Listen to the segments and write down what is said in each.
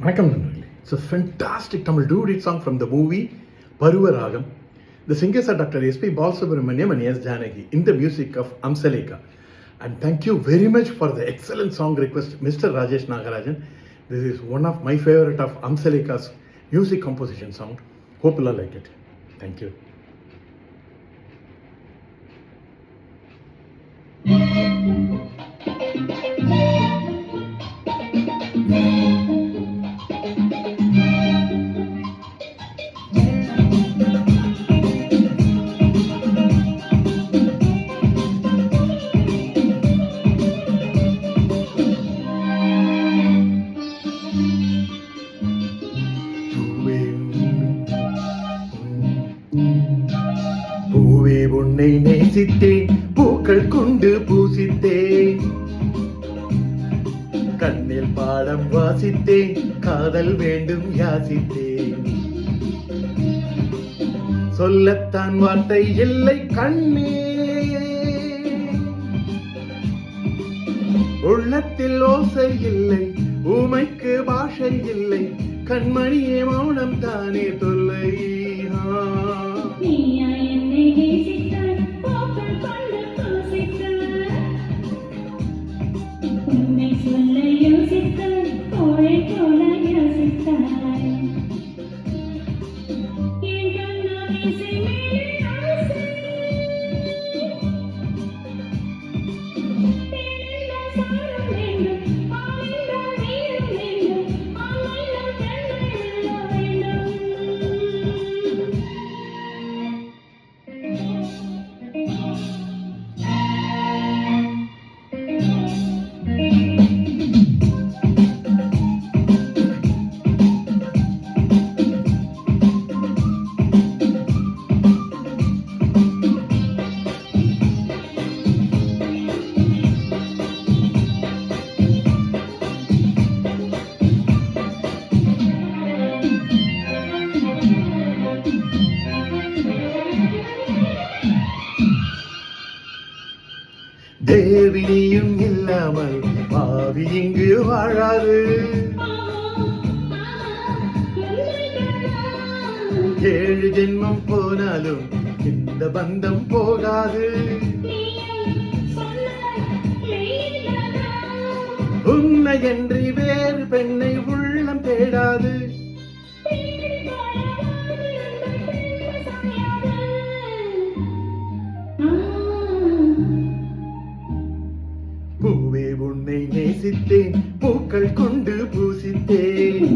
வணக்கம் நண்பர்களே. It's a fantastic Tamil duet song from the movie Paruvaragam. The singers are Dr. S.P. Balasubramaniam and S. Janaki in the music of Amsalekha. And thank you very much for the excellent song request, Mr. Rajesh Nagarajan. This is one of my favorite of Amsalekha's music composition song. Hope you'll like it. Thank you. பூவே உன்னை நேசித்தேன், பூக்கள் கொண்டு பூசித்தேன், கண்ணில் பாடம் வாசித்தேன், காதல் வேண்டும் யாசித்தேன், சொல்லத்தான் வார்த்தை இல்லை கண்ணே, உள்ளத்தில் ஓசை இல்லை, ஊமைக்கு பாஷை இல்லை, கண்மணியே மௌனம் தானே தொல்லை. தேவினியும் இல்லாமல் பாவி இங்கு வாழாது, ஏழு ஜென்மம் போனாலும் இந்த பந்தம் போகாது, உன்னை என்று வேறு பெண்ணை உள்ளம் தேடாது, பூவே உன்னை நேசித்தேன், பூக்கள் கொண்டு பூசித்தேன்,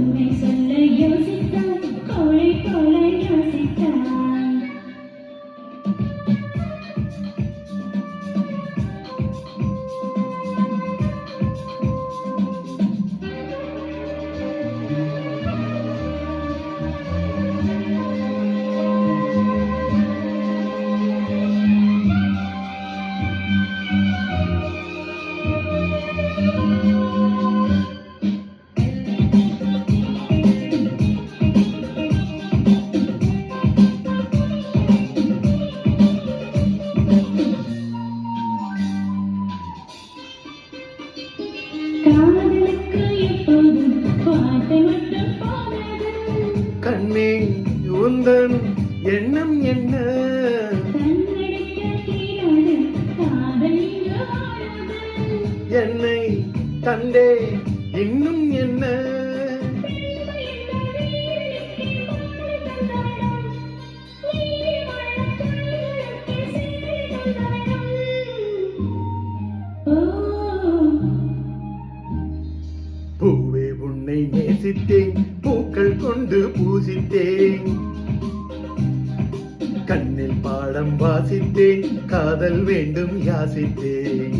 கண்ணே உந்தன் எண்ணம் என்ன, என்னை தந்தே இன்னும் என்ன, பூவே உன்னை நேசித்தேன், பூக்கள் கொண்டு பூசித்தேன், கண்ணில் பாடம் வாசித்தேன், காதல் வேண்டும் யாசித்தேன்.